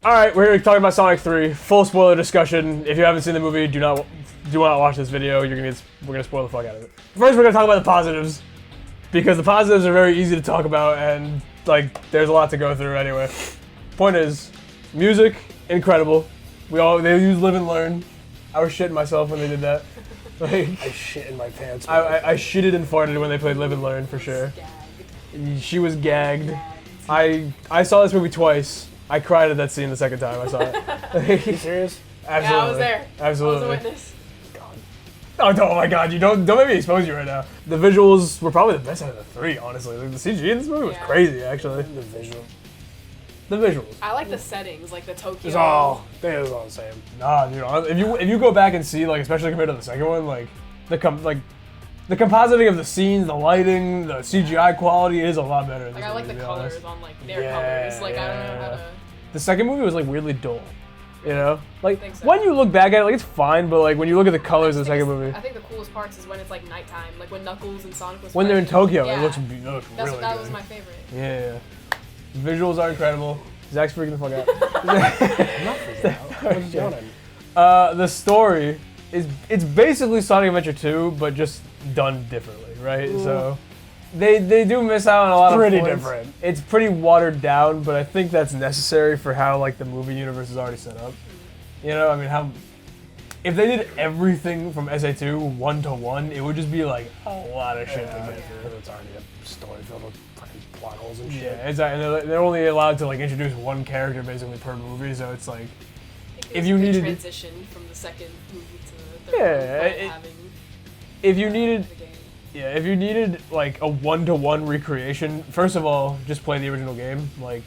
All right, we're here talking about Sonic 3. Full spoiler discussion. If you haven't seen the movie, do not watch this video. We're gonna spoil the fuck out of it. First, we're gonna talk about the positives because the positives are very easy to talk about and like there's a lot to go through anyway. Point is, music incredible. They use Live and Learn. I was shitting myself when they did that. Like, I shit in my pants. I shitted and farted when they played Live and Learn for sure. She was gagged. I saw this movie twice. I cried at that scene the second time I saw it. Are you serious? Absolutely. Yeah, I was there. Absolutely. I was a witness. Oh my god, you don't make me expose you right now. The visuals were probably the best out of the three, honestly. Like, the CG in this movie was crazy, actually. The visuals. I like the settings, like the Tokyo. It's all the same. Nah, dude. If you go back and see, like, especially compared to the second one, like the compositing of the scenes, the lighting, the CGI quality is a lot better. Like I like the colors on like their colors. Like I don't know how to. The second movie was like weirdly dull. You know, like think so. when you look back at it, like it's fine, but like when you look at the colors of the second movie, I think the coolest parts is when it's like nighttime, like when Knuckles and Sonic was. when they're in playing. Tokyo, Yeah. it looks really good. That was my favorite. Yeah. Visuals are incredible. Zach's freaking the fuck out. I'm not freaking out. What's going The story it's basically Sonic Adventure 2, but just done differently, right? Ooh. So they do miss out on a lot of Pretty points. different. It's pretty watered down, but I think that's necessary for how like the movie universe is already set up. You know, I mean, if they did everything from SA2 1-to-1, it would just be like a lot of shit to get through. It's already a story filled with fucking plot holes and shit. Yeah, exactly. And they're only allowed to like introduce one character basically per movie, so it's like if you needed transition from the second movie to the third movie, if you needed like a 1-to-1 recreation, first of all, just play the original game. Like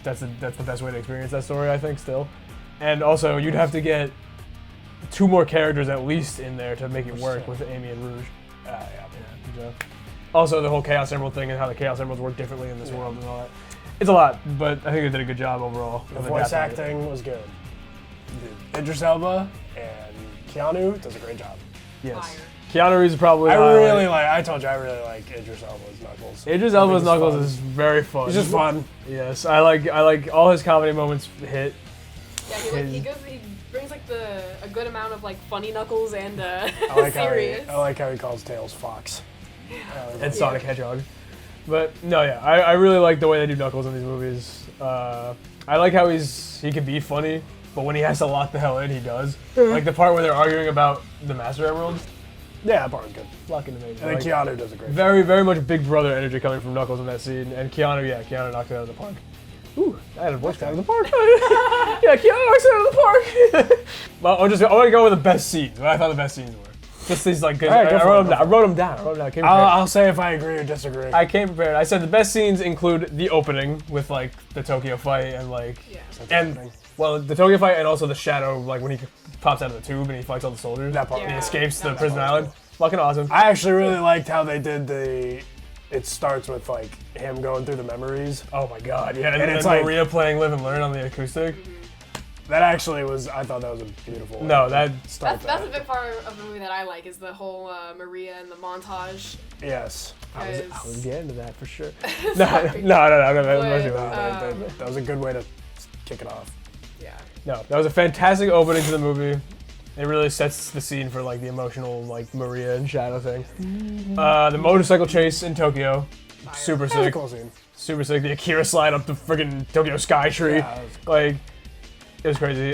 that's the best way to experience that story, I think, still. And also, you'd have to get 2 more characters at least in there to make it work with Amy and Rouge. So. Also, the whole Chaos Emerald thing and how the Chaos Emeralds work differently in this world and all that. It's a lot, but I think they did a good job overall. The voice acting was good. Idris Elba and Keanu does a great job. Yes. Fire. Keanu Reeves is probably. I told you I really like Idris Elba's Knuckles. Idris Elba's Knuckles is very fun. He's just fun. Yes, I like all his comedy moments hit. Yeah, he brings like a good amount of like funny Knuckles and I like serious. I like how he calls Tails Fox. And Sonic Hedgehog. But no, yeah, I really like the way they do Knuckles in these movies. I like how he can be funny, but when he has to lock the hell in, he does. Like the part where they're arguing about the Master Emerald. Yeah, that part was good. Fucking amazing. I think Keanu does a great job. Very, very much Big Brother energy coming from Knuckles in that scene, and Keanu knocked it out of the park. Ooh, I had a voice out of the park. Yeah, Keanu knocks it out of the park. Well, I want to go with the best scenes. What I thought the best scenes were. Just these like good. Right, I wrote them down. I'll say if I agree or disagree. I came prepared. I said the best scenes include the opening with like the Tokyo fight and like the Tokyo fight and also the shadow like when he pops out of the tube and he fights all the soldiers. That part. And he escapes the prison island. Fucking awesome. I actually really liked how they did it starts with like him going through the memories. Oh my god, yeah. And it's then like Maria playing Live and Learn on the acoustic. That actually I thought that was a beautiful. No, that's a big part of the movie that I like is the whole Maria and the montage. Yes. I was getting to that for sure. No. That was a good way to kick it off. Yeah. No, that was a fantastic opening to the movie. It really sets the scene for like the emotional like Maria and Shadow thing. The motorcycle chase in Tokyo, super sick. Cool scene. Super sick. The Akira slide up the friggin' Tokyo sky tree. Yeah, like, it was crazy.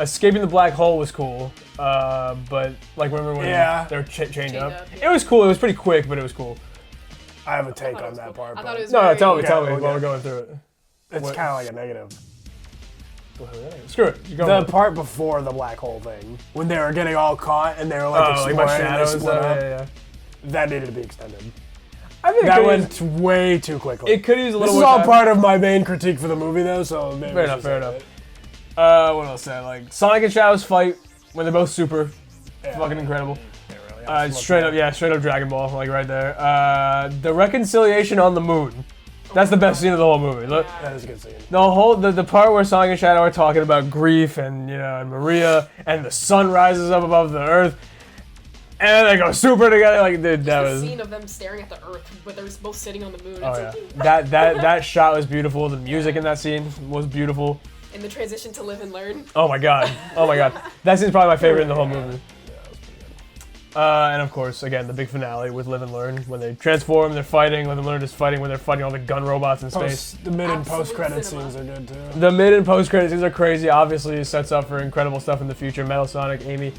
Escaping the black hole was cool. But like remember when they're chained up? Yeah. It was cool. It was pretty quick, but it was cool. I have a take on that part. I thought it was No, tell me Okay. while we're going through it. It's kind of like a negative. Screw it. The part before the black hole thing, when they were getting all caught and they were like exploring by and shadows they split up, yeah. that needed to be extended. I think That went way too quickly. It could use a little. This is more all time. part of my main critique for the movie, though. So maybe Fair enough. What else? Like Sonic and Shadow's fight when they're both super, fucking incredible. Straight up Dragon Ball, like right there. The reconciliation on the moon. That's the best scene of the whole movie. Look, that is a good scene. The part where Sonic and Shadow are talking about grief and and Maria and the sun rises up above the earth, and they go super together. Like dude, that was. The scene of them staring at the earth, but they're both sitting on the moon. Oh yeah, that shot was beautiful. The music in that scene was beautiful. in the transition to Live and Learn. Oh my god. Oh my god. That scene's probably my favorite in the whole movie. And of course, again, the big finale with Live and Learn. When they transform, they're fighting. Live and Learn is fighting when they're fighting all the gun robots in space. The mid and Absolute post-credit cinema. scenes are good too. The mid and post credit scenes are crazy. Obviously, it sets up for incredible stuff in the future. Metal Sonic, Amy.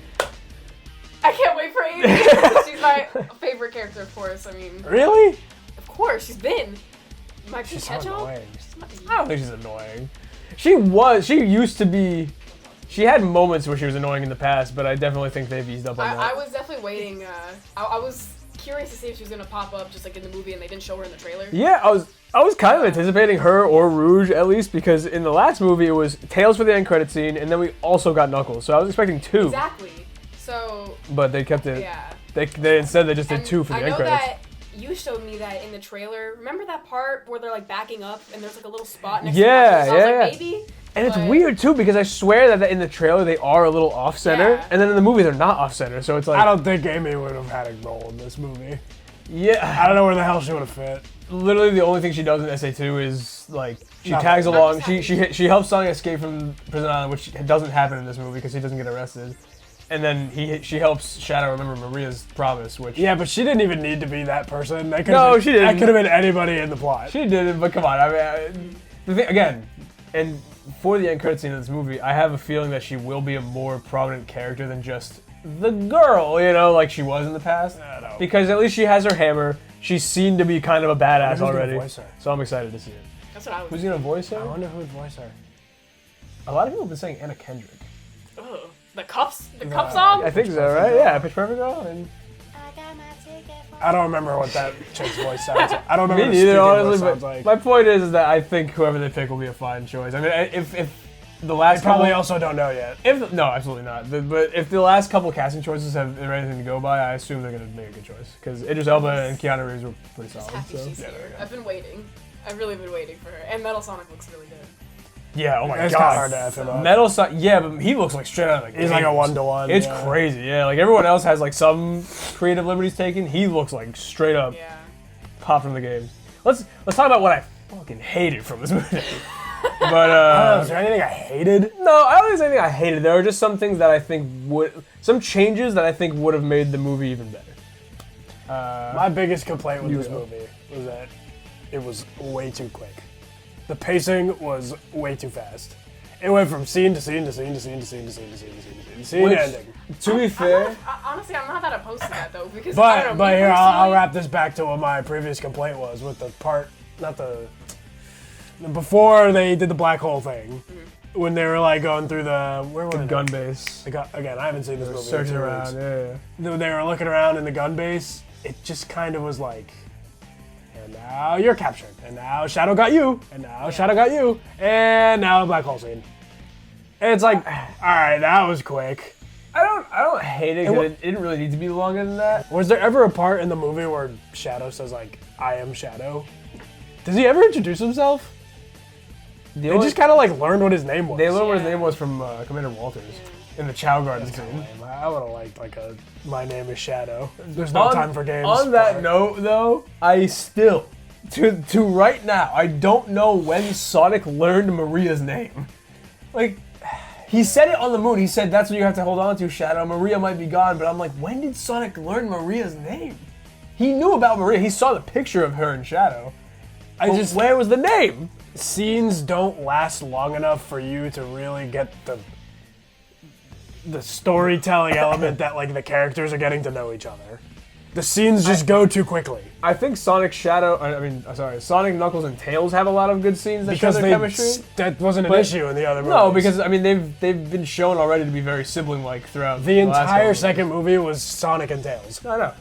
I can't wait for Amy. She's my favorite character, of course. I mean, Really? of course, she's been. My She's so Hedgehog? annoying. I don't think she's annoying. She used to be. She had moments where she was annoying in the past, but I definitely think they've eased up on I that. was definitely waiting. I was curious to see if she was gonna pop up just like in the movie, and they didn't show her in the trailer. Yeah, I was kind of anticipating her or Rouge at least, because in the last movie it was Tails for the end credit scene, and then we also got Knuckles, so I was expecting 2. Exactly. So But they kept it. yeah. They instead they just did And 2 for the I end know credits. that you showed me that in the trailer. Remember that part where they're like backing up and there's like a little spot next Yeah, to Knuckles? I was yeah, like, maybe. And it's but- weird too, because I swear that in the trailer they are a little off center, Yeah. and then in the movie they're not off center. So it's like I don't think Amy would have had a role in this movie. yeah. I don't know where the hell she would have fit. Literally the only thing she does in SA2 is like she Nothing. tags Not along. just She helps Sonic escape from prison island, which doesn't happen in this movie because he doesn't get arrested. And then she helps Shadow remember Maria's promise, which Yeah, but she didn't even need to be that person. That No, she didn't. That could have been anybody in the plot. she did it. But come on, the thing again, and for the end credit scene of this movie, I have a feeling that she will be a more prominent character than just the girl, like she was in the past. I know. Because at least she has her hammer. She's seen to be kind of a badass Who's gonna already. voice her? So I'm excited to see it. That's what I was. Who's gonna voice I her? wonder who would voice her. A lot of people have been saying Anna Kendrick. Ugh. The cup song. I think so, right? Yeah, Pitch Perfect girl. And I don't remember what that chick's voice sounds like. I don't me remember neither, the honestly. voice But sounds like. my point is that I think whoever they pick will be a fine choice. I mean, if the last I probably couple, also don't know yet. no, absolutely not. But if the last couple casting choices have anything to go by, I assume they're gonna make a good choice because Idris Elba and Keanu Reeves were pretty solid. Happy So. she's here. I've been waiting. I've really been waiting for her. And Metal Sonic looks really good. Yeah. Oh my It's god. kind of hard to F him up. Metal Sonic. Yeah, but he looks like straight out of the He's like a games. one-to-one. It's yeah. crazy. Yeah, like everyone else has like some creative liberties taken. He looks like straight up Yeah. pop from the games. Let's talk about what I fucking hated from this movie. But I don't know, is there anything I hated? no, I don't think there's anything I hated. There were just some things that I think some changes that I think would have made the movie even better. My biggest complaint with You this go. movie was that it was way too quick. The pacing was way too fast. It went from scene to scene to scene to scene to scene to scene to scene to scene to scene to scene Which- to ending. To be fair, Honestly, I'm not that opposed to that though because I don't know. But me here, I'll personally- wrap this back to what my previous complaint was with the part, not the before they did the black hole thing, when they were like going through where were the they? gun base, Again, I haven't seen this movie. in searching 2 around. weeks. Yeah. They were looking around in the gun base. It just kind of was like, and now you're captured, and now Shadow got you, and now Shadow got you, and now a black hole scene. And it's like, all right, that was quick. I don't hate it because it didn't really need to be longer than that. Was there ever a part in the movie where Shadow says like, "I am Shadow"? Does he ever introduce himself? They just kind of like learned what his name was. They learned what his Yeah. name was from Commander Walters in the Chow Garden scene. I would have liked like a "My name is Shadow." There's no time for games. On that part. note, though, I still, to right now, I don't know when Sonic learned Maria's name. Like, he said it on the moon. He said that's what you have to hold on to, Shadow. Maria might be gone, but I'm like, when did Sonic learn Maria's name? He knew about Maria. He saw the picture of her in Shadow. But where was the name? Scenes don't last long enough for you to really get the storytelling element that like the characters are getting to know each other. The scenes just go too quickly I think Sonic, Sonic, Knuckles, and Tails have a lot of good scenes that show because their chemistry. that wasn't an But- issue in the other movies. No, because I mean they've been shown already to be very sibling-like throughout the last entire couple. second movie was Sonic and Tails, I know.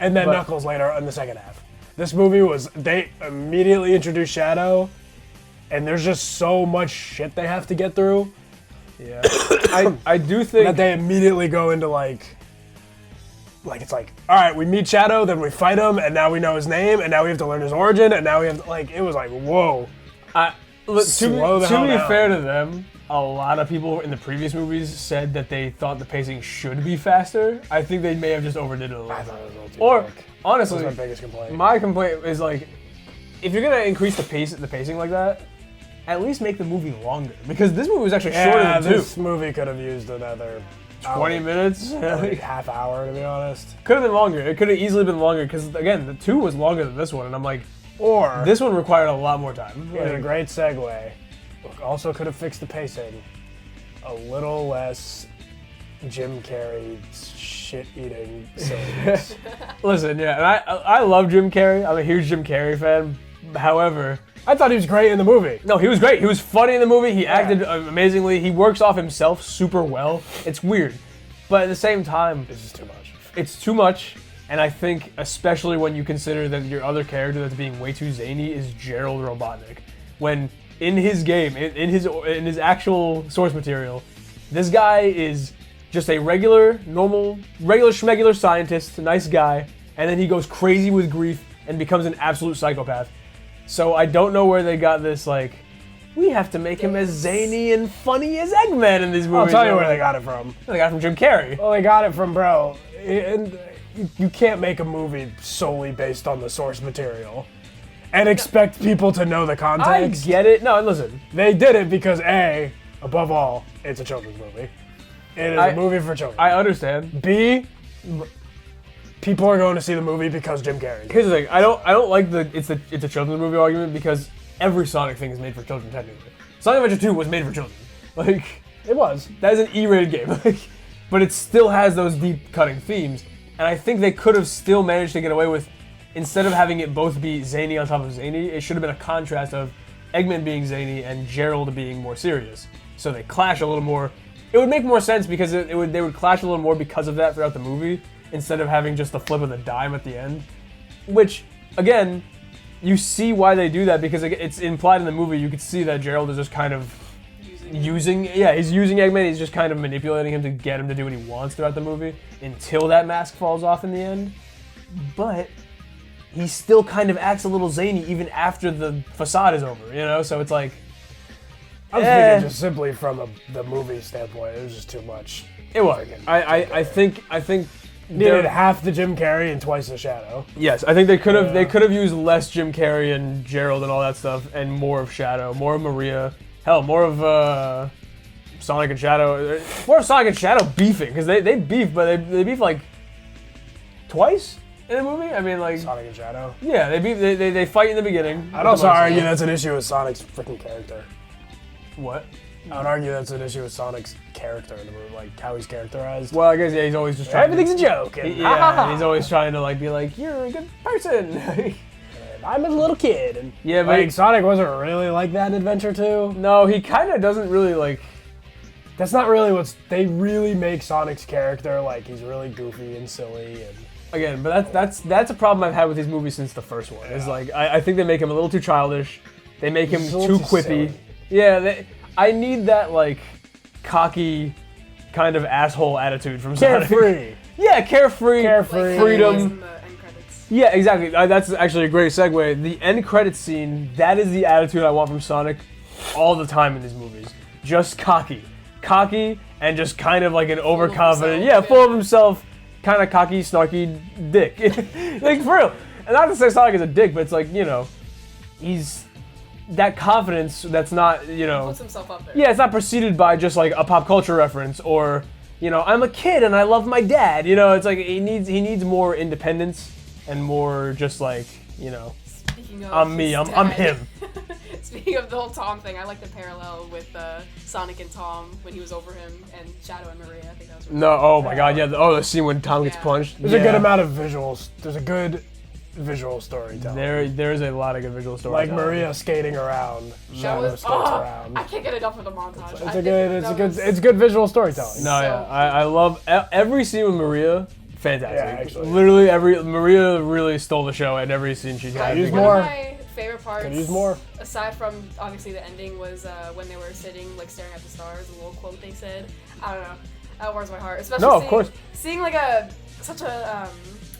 and then But- Knuckles later in the second half. This movie was they immediately introduced Shadow, and there's just so much shit they have to get through Yeah, I do think that they immediately go into like it's like, all right, we meet Shadow, then we fight him, and now we know his name, and now we have to learn his origin, and now we have to, like, it was like, whoa. look, Slow the to hell be down. fair to them, a lot of people in the previous movies said that they thought the pacing should be faster. I think they may have just overdid it a little. I thought it was a little too Or quick. honestly, That was my biggest complaint. my complaint is like, if you're gonna increase the pacing like that, at least make the movie longer. Because this movie was actually shorter than 2. This movie could have used another 20 minutes? half hour, to be honest. Could have been longer. It could have easily been longer because, again, the 2 was longer than this one. And I'm like, Or this one required a lot more time. here's a great segue. Also could have fixed the pacing. A little less Jim Carrey shit-eating silliness. Listen, yeah, and I love Jim Carrey. I'm a huge Jim Carrey fan. However, I thought he was great in the movie. no, he was great. He was funny in the movie. He acted amazingly. He works off himself super well. It's weird. But at the same time, This is too much. it's too much. And I think, especially when you consider that your other character that's being way too zany is Gerald Robotnik. When in his game, in his actual source material, this guy is just a regular schmegular scientist, nice guy, and then he goes crazy with grief and becomes an absolute psychopath. So I don't know where they got this, like, we have to make him as zany and funny as Eggman in these movies. I'll tell you where they got it from. They got it from Jim Carrey. Well, they got it from, bro. And you can't make a movie solely based on the source material and expect people to know the I context. get it. No, listen. They did it because A, above all, it's a children's movie. It is a movie for children. I understand. B, people are going to see the movie because Jim Carrey. Here's the thing. I don't like it's a children's movie argument because every Sonic thing is made for children technically. Sonic Adventure 2 was made for children. Like, It was. that is an E-rated game. Like, but it still has those deep cutting themes. And I think they could have still managed to get away with, instead of having it both be zany on top of zany, it should have been a contrast of Eggman being zany and Gerald being more serious. So they clash a little more. It would make more sense because they would clash a little more because of that throughout the movie, instead of having just the flip of the dime at the end. Which, again, you see why they do that because it's implied in the movie. You could see that Gerald is just kind of he's using Eggman. He's just kind of manipulating him to get him to do what he wants throughout the movie until that mask falls off in the end. But he still kind of acts a little zany even after the facade is over, you know? So it's like, I was thinking just simply from the movie standpoint, it was just too much. it was. I think Needed half the Jim Carrey and twice the Shadow. yes, I think they could have used less Jim Carrey and Gerald and all that stuff, and more of Shadow, more of Maria, hell, more of Sonic and Shadow, more of Sonic and Shadow beefing because they beef, but they beef like twice in the movie. I mean, like, Sonic and Shadow. yeah, they beef. They fight in the beginning. I'd also argue that's an issue with Sonic's freaking character. What? I would argue that's an issue with Sonic's character in the movie, like how he's characterized. Well, I guess yeah, he's always just trying. Everything's a joke. And Yeah, he's always trying to like be like, you're a good person. I'm a little kid. And Yeah, but like, Sonic wasn't really like that in Adventure 2. no, he kind of doesn't really like. That's not really they really make Sonic's character like he's really goofy and silly and Again, but that's a problem I've had with these movies since the first one. Is like I think they make him a little too childish. They make him He's too a little too quippy. silly. Yeah, I need that like cocky kind of asshole attitude from Sonic. carefree. Yeah, carefree. Carefree. Freedom. In the end credits. Yeah, exactly. That's actually a great segue. The end credits scene, that is the attitude I want from Sonic all the time in these movies. Just cocky. Cocky and just kind of like an overconfident, himself, full of himself, kind of cocky, snarky dick. Like, for real. And not to say Sonic is a dick, but it's like, he's that confidence that's not, Puts himself up there. yeah, it's not preceded by just like a pop culture reference or, I'm a kid and I love my dad. It's like he needs more independence and more just like, Speaking of I'm me, his I'm dad- him. Speaking of the whole Tom thing, I like the parallel with Sonic and Tom when he was over him and Shadow and Maria. I think that was really No, oh my god, yeah, the scene when Tom gets Yeah. punched. There's a good amount of visuals. There's a good visual storytelling. There's a lot of good visual stories. Like Maria skating around. That Shadow was, skates around. I can't get enough of the montage. It's good visual storytelling. No, yeah, I love every scene with Maria. Fantastic. Yeah, actually. Literally Maria really stole the show at every scene she had. use One more. of my favorite parts, Could use more. aside from obviously the ending, was when they were sitting like staring at the stars. The little quote they said. I don't know. That warms my heart. Especially No, of seeing, course. seeing like such a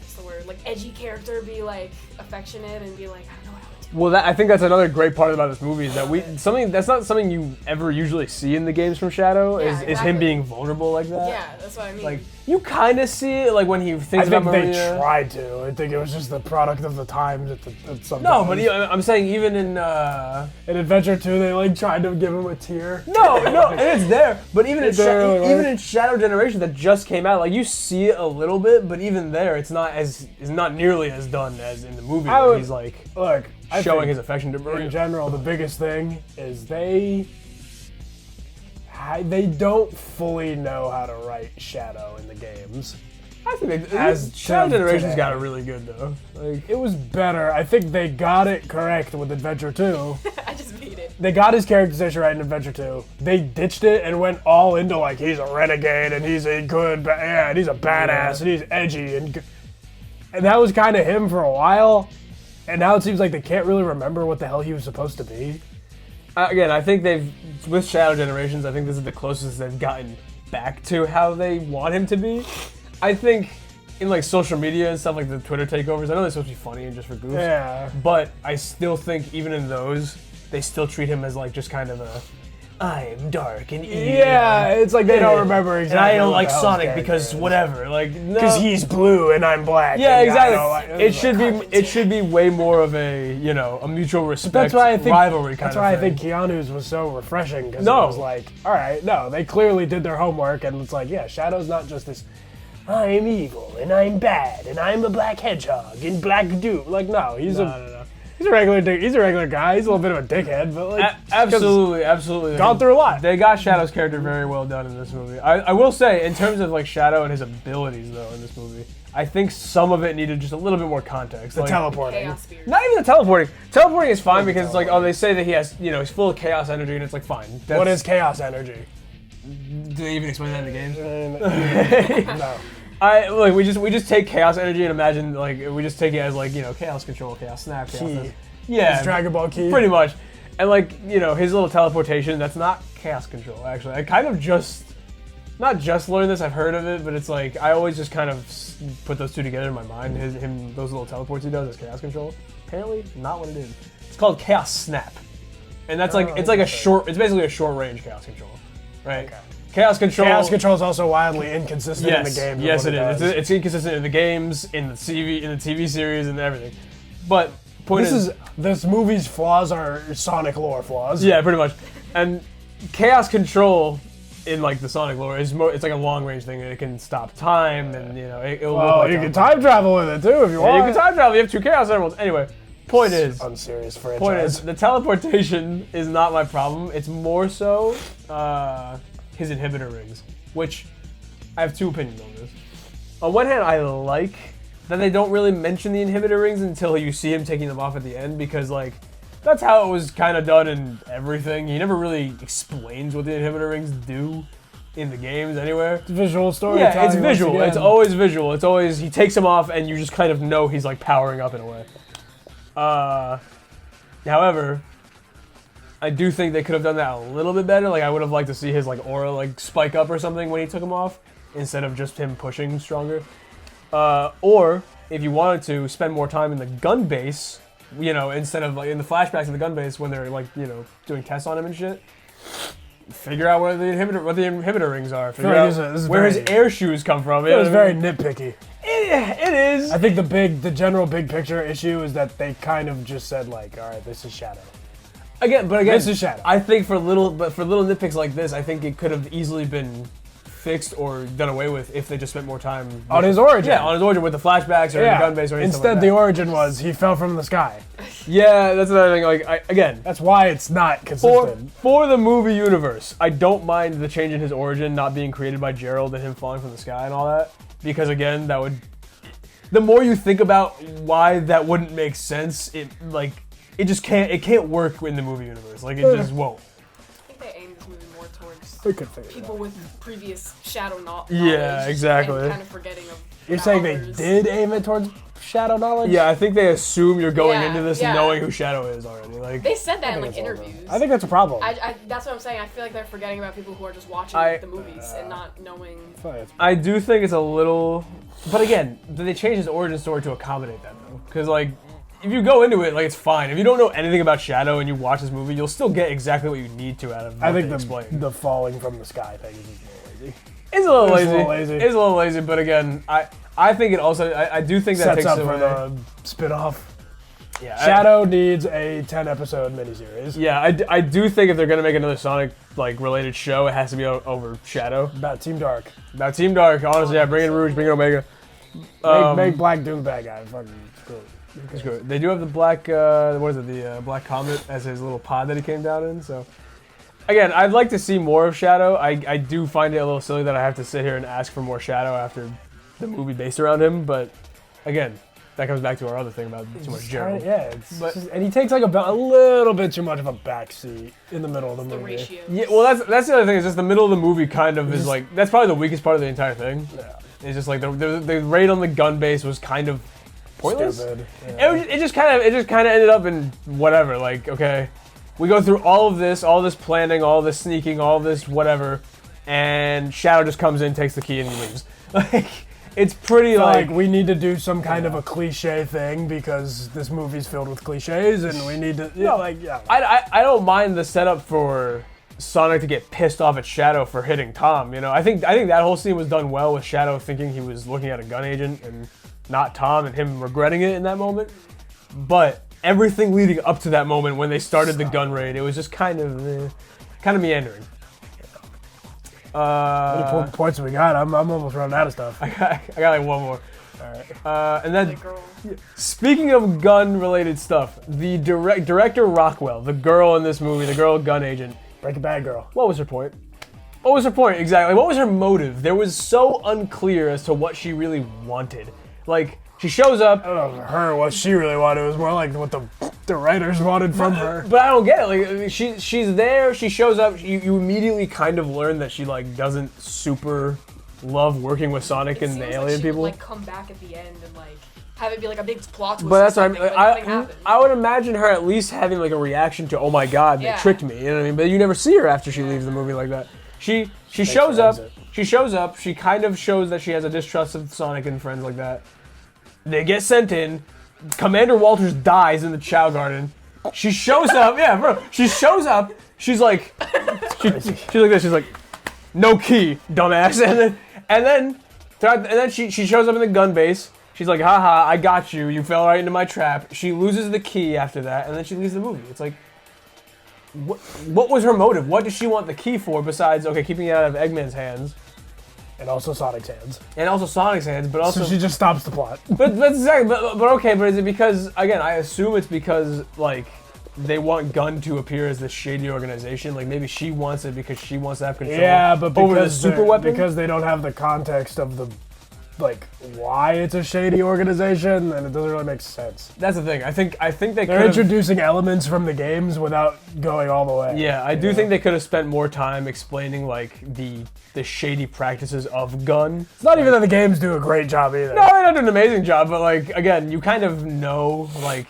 what's the word, like edgy character be like affectionate and be like, I don't know how to do. Well, I think that's another great part about this movie is that something that's not something you ever usually see in the games from Shadow Yeah, is him exactly. being vulnerable like that. Yeah, that's what I mean. Like You kind of see it, like when he thinks I think about they Maria. tried to. I think it was just the product of the times at some No, times. but I'm saying even in In Adventure 2, they like tried to give him a tear. no, and it's there. But even in It's there, really even was. in Shadow Generation that just came out, like you see it a little bit, but even there, it's not nearly as done as in the movie. I Where would- he's like Look, I showing think his affection to in Maria. general, the biggest thing is they don't fully know how to write Shadow in the games. I think As Shadow of Generations today. got it really good though. Like It was better. I think they got it correct with Adventure 2. I just beat it. They got his characterization right in Adventure 2. They ditched it and went all into like he's a renegade and he's a good, and he's a badass and he's edgy and that was kind of him for a while. And now it seems like they can't really remember what the hell he was supposed to be. again, I think they've with Shadow Generations. I think this is the closest they've gotten back to how they want him to be. I think in like social media and stuff like the Twitter takeovers, I know they're supposed to be funny and just for goofs. Yeah. But I still think even in those, they still treat him as like just kind of a I'm dark and evil. Yeah, it's like they don't remember exactly. And I don't what like the hell his Sonic character because is. whatever. Like no. Because he's blue and I'm black. Yeah, and I don't exactly. like- It should be. It should be way more of a a mutual respect, That's why I think rivalry kind That's of why I thing. think Keanu's was so refreshing because No. it was like, all right, no, they clearly did their homework and it's like, yeah, Shadow's not just this. I'm evil and I'm bad and I'm a black hedgehog and black dude. Like, no, he's No. he's a regular dick. He's a regular guy. He's a little bit of a dickhead, but like, Absolutely. gone through a lot. They got Shadow's character very well done in this movie. I will say, in terms of like Shadow and his abilities, though, in this movie, I think some of it needed just a little bit more context. the Like, teleporting. Chaos Spears. not even the teleporting. Teleporting is fine because it's like, oh, they say that he has, he's full of chaos energy, and it's like, fine. That's, What is chaos energy? Do they even explain that in the games? No. We just take chaos energy and imagine we just take it as chaos control, chaos snap, chaos. Key. This. Yeah, It's Dragon Ball Key. pretty much. And his little teleportation, that's not chaos control actually. I kind of not just learned this, I've heard of it, but it's like I always just kind of put those two together in my mind. Those little teleports he does as chaos control. Apparently, not what it is. It's called chaos snap, and that's it's like a short. It's basically a short range chaos control, right? Okay. Chaos control. Chaos control is also wildly inconsistent in the game. Yes, it is. It's inconsistent in the games, in the TV series, and everything. But point This movie's flaws are Sonic lore flaws. yeah, pretty much. And chaos control in the Sonic lore is it's like a long range thing. It can stop time, and it'll. Well, look like you can time travel with it too if you Yeah, want. you can time travel. You have two chaos emeralds. Anyway, point is. Unserious franchise. Point is, the teleportation is not my problem. It's more so his inhibitor rings, which I have two opinions on this. On one hand, I like that they don't really mention the inhibitor rings until you see him taking them off at the end, because that's how it was kind of done in everything. He never really explains what the inhibitor rings do in the games anywhere. It's visual story. Yeah, it's visual. It's always visual. It's always he takes them off and you just kind of know he's powering up in a way. However, I do think they could have done that a little bit better. I would have liked to see his aura spike up or something when he took them off, instead of just him pushing stronger. Or if you wanted to spend more time in the gun base, instead of in the flashbacks in the gun base when they're doing tests on him and shit. Figure out what the inhibitor rings are. Figure like out this is where very- his air shoes come from. It was very nitpicky. It is. I think the general big picture issue is that they kind of just said all right, this is Shadow. Again, This is Shadow. I think for little nitpicks like this, I think it could have easily been fixed or done away with if they just spent more time On his origin. Yeah, on his origin with the flashbacks or the gun base or anything Instead, like the that. origin was he fell from the sky. Yeah, that's another thing. Again, That's why it's not consistent. for the movie universe, I don't mind the change in his origin not being created by Gerald and him falling from the sky and all that, because again, that would. The more you think about why that wouldn't make sense, it just can't work in the movie universe. It just won't. I think they aimed this movie more towards We could figure it people out. with previous Shadow knowledge. Yeah, exactly. And kind of forgetting of. You're saying they others. did aim it towards Shadow knowledge? Yeah, I think they assume you're going Yeah, into this yeah. knowing who Shadow is already. They said that in I think interviews. I think that's a problem. That's what I'm saying. I feel like they're forgetting about people who are just watching the movies and not knowing. I do think it's a little, but again, they changed his origin story to accommodate that though, because if you go into it, it's fine. If you don't know anything about Shadow and you watch this movie, you'll still get exactly what you need to out of what I think they explain. the falling from the sky thing is lazy. It's a little It's lazy. a little lazy. It's a little lazy, but again, I think it also I do think that Sets takes up away. for the spin-off. Yeah, Shadow needs a 10-episode miniseries. Yeah, I do think if they're gonna make another Sonic like related show, it has to be over Shadow. About Team Dark. About Team Dark, honestly, yeah, bring in Rouge, bring in Omega. Make Black Doom the bad guy. Fucking screw it. It's good. They do have the black, what is it, the Black Comet as his little pod that he came down in. So, again, I'd like to see more of Shadow. I do find it a little silly that I have to sit here and ask for more Shadow after the movie based around him. But again, that comes back to our other thing about too much Gerald. And he takes like a little bit too much of a backseat in the middle of the The movie. ratio. Yeah, well, that's the other thing. Is just the middle of the movie kind of is like that's probably the weakest part of the entire thing. Yeah. It's just like the raid on the gun base was kind of pointless. Stupid. Yeah. It just kind of ended up in whatever. Like, okay, we go through all this planning, all this sneaking, all this whatever, and Shadow just comes in, takes the key, and he leaves. Like, it's pretty Like we need to do some kind of a cliche thing because this movie's filled with cliches, and we need to. I don't mind the setup for Sonic to get pissed off at Shadow for hitting Tom. You know, I think that whole scene was done well with Shadow thinking he was looking at a gun agent and not Tom, and him regretting it in that moment. But everything leading up to that moment when they started the gun raid, it was just kind of meandering. How many points have we got? I'm almost running out of stuff. I got like one more. All right. And then, The girl. speaking of gun-related stuff, the director Rockwell, the girl in this movie, the girl gun agent, Breaking Bad girl. what was her point? What was her point exactly? What was her motive? There was so unclear as to what she really wanted. Like, she shows up, I don't know her what she really wanted. It was more like what the writers wanted from her. but I don't get it. Like, she's there, she shows up, you immediately kind of learn that she like doesn't super love working with Sonic and the Seems alien like she people. would, like come back at the end and like have it be like a big plot twist. But that's or what I mean. something, Like, but nothing happened. I would imagine her at least having like a reaction to, oh my god, they Yeah. tricked me. You know what I mean? But you never see her after she leaves the movie like that. She shows up. exit. She shows up. She kind of shows that she has a distrust of Sonic and friends like that. They get sent in. Commander Walters dies in the Chow Garden. She shows up. Yeah, bro. She shows up. She's like, she's like this. She's like, no key, dumbass. And then she shows up in the gun base. She's like, haha, I got you. You fell right into my trap. She loses the key after that, and then she leaves the movie. It's like, what was her motive? What does she want the key for besides, okay, keeping it out of Eggman's hands? And also Sonic's hands. And also Sonic's hands, but also... So she just stops the plot. But exactly, but okay, but is it because, again, I assume it's because, like, they want Gun to appear as this shady organization. Like, maybe she wants it because she wants to have control over the super weapon? Because they don't have the context of the, like, why it's a shady organization, and it doesn't really make sense. That's the thing. I think they They're could introducing elements from the games without going all the way. Yeah, I do think they could have spent more time explaining, like, the shady practices of Gun. It's not even that the games do a great job either. No, they don't do an amazing job, but, like, again, you kind of know, like,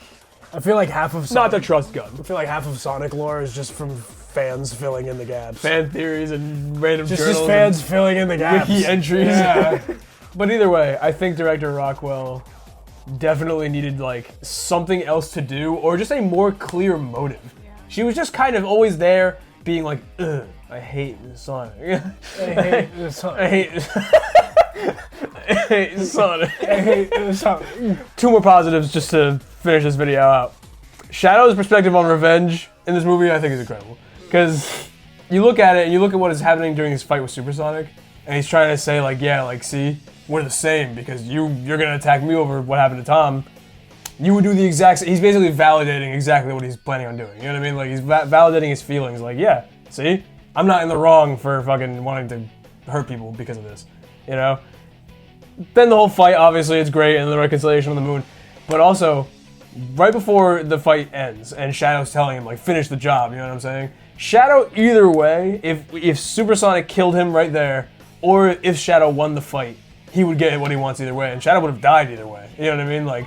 I feel like half of not Sonic, to trust Gun. I feel like half of Sonic lore is just from fans filling in the gaps. Fan theories and random just journals fans filling in the gaps. wiki entries. Yeah. But either way, I think director Rockwell definitely needed, like, something else to do, or just a more clear motive. Yeah. She was just kind of always there, being like, ugh, I hate Sonic. I hate Sonic. I hate I hate Sonic. I hate Sonic. Two more positives just to finish this video out. Shadow's perspective on revenge in this movie, I think, is incredible. Because you look at it and you look at what is happening during his fight with Supersonic, and he's trying to say, like, yeah, like, see, we're the same because you're gonna attack me over what happened to Tom. You would do the exact same. He's basically validating exactly what he's planning on doing. You know what I mean? Like, he's validating his feelings. Like, yeah, see, I'm not in the wrong for fucking wanting to hurt people because of this. You know? Then the whole fight, obviously, it's great, and the reconciliation on the moon. But also, right before the fight ends, and Shadow's telling him, like, finish the job, you know what I'm saying? Shadow, either way, if Supersonic killed him right there, or if Shadow won the fight, he would get what he wants either way, and Shadow would have died either way. You know what I mean? Like,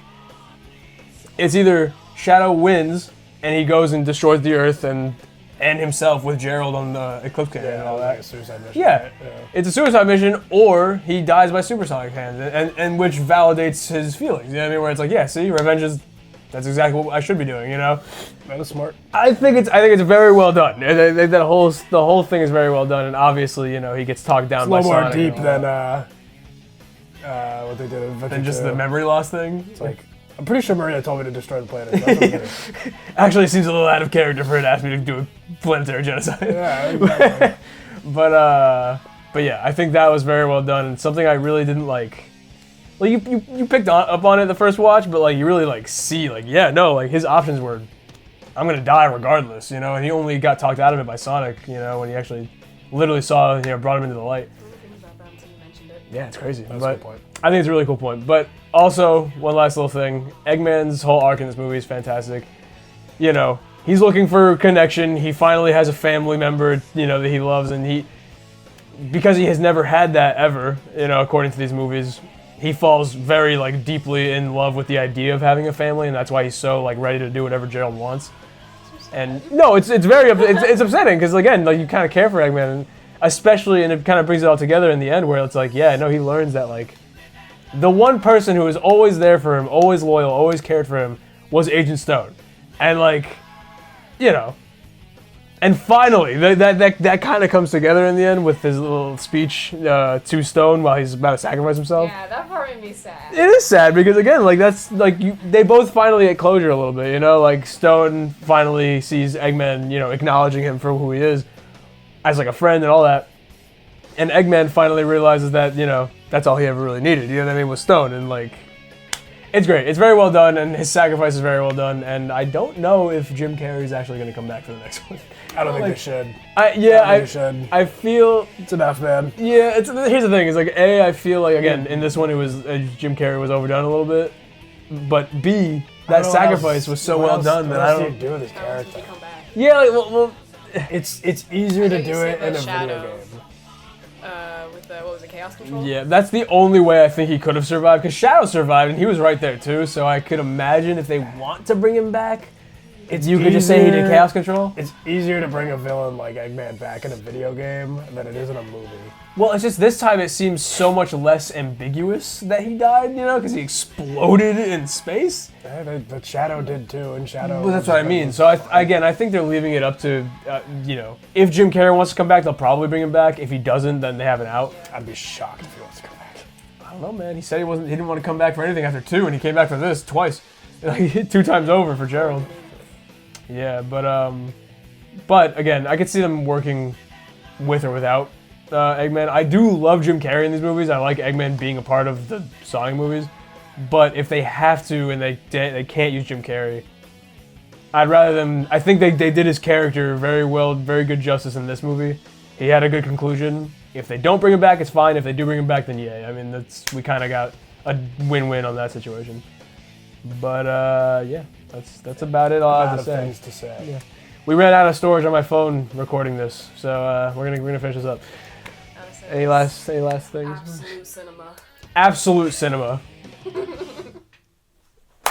it's either Shadow wins, and he goes and destroys the Earth and himself with Gerald on the Eclipse Cannon and all that. Like a suicide mission. Yeah, it's a suicide mission, or he dies by Supersonic hands, and which validates his feelings. You know what I mean? Where it's like, yeah, see, revenge is That's exactly what I should be doing, you know? That was smart. I think it's very well done. And the whole thing is very well done, and obviously, you know, he gets talked down It's a by little more Sonic deep and all than that. what they did in Adventure Than just 2. the memory loss thing. It's like, I'm pretty sure Maria told me to destroy the planet. That's what it is. Actually, it seems a little out of character for her to ask me to do a planetary genocide. Yeah, exactly. But yeah, I think that was very well done, and something I really didn't like. Like you picked up on it the first watch, but like you really like see like yeah no like his options were, I'm gonna die regardless, you know, and he only got talked out of it by Sonic, you know, when he actually literally saw, you know, brought him into the light. I didn't think about that until you mentioned it. Yeah, it's crazy. That's But a good point. I think it's a really cool point. But also one last little thing, Eggman's whole arc in this movie is fantastic. You know, he's looking for connection. He finally has a family member, you know, that he loves, and because he has never had that ever, you know, according to these movies. He falls very like deeply in love with the idea of having a family, and that's why he's so like ready to do whatever Gerald wants. And no, it's very it's upsetting because again, like you kind of care for Eggman, and especially, and it kind of brings it all together in the end where it's like, yeah, no, he learns that like the one person who was always there for him, always loyal, always cared for him was Agent Stone, and like, you know. And finally, that kind of comes together in the end with his little speech to Stone while he's about to sacrifice himself. Yeah, that part made me sad. It is sad because again, like that's like they both finally get closure a little bit, you know. Like Stone finally sees Eggman, you know, acknowledging him for who he is, as like a friend and all that. And Eggman finally realizes that, you know, that's all he ever really needed. You know what I mean? With Stone, and like, it's great. It's very well done, and his sacrifice is very well done. And I don't know if Jim Carrey's actually going to come back for the next one. I don't think Like, they should. I feel It's enough, man. yeah. Here's the thing: is like I feel like again in this one it was Jim Carrey was overdone a little bit, but B, I don't that know sacrifice was so well done that I What else don't. do you do with his How else did character? he come back? Yeah, like, well It's easier to you do said it in the a shadow. video game. With the, what was it, Chaos Control? yeah, that's the only way I think he could have survived because Shadow survived and he was right there too. So I could imagine if they want to bring him back, you could just say he did easier- Chaos Control. It's easier to bring a villain like Eggman back in a video game than it is in a movie. Well, it's just this time it seems so much less ambiguous that he died, you know, because he exploded in space. Yeah, but Shadow did too, and Shadow. Well, that's what I mean. So I think they're leaving it up to, you know, if Jim Carrey wants to come back, they'll probably bring him back. If he doesn't, then they have an out. I'd be shocked if he wants to come back. I don't know, man. He said he didn't want to come back for anything after 2, and he came back for this twice, like 2 times over for Gerald. Yeah, but again, I could see them working with or without Eggman. I do love Jim Carrey in these movies. I like Eggman being a part of the Sonic movies. But if they have to and they can't use Jim Carrey, I'd rather them. I think they did his character very well, very good justice in this movie. He had a good conclusion. If they don't bring him back, it's fine. If they do bring him back, then yay. I mean, we kind of got a win-win on that situation. But yeah, that's about it. All I have to say. Things to say. Yeah. We ran out of storage on my phone recording this, so we're gonna finish this up. Any last things? Absolute cinema. Absolute cinema.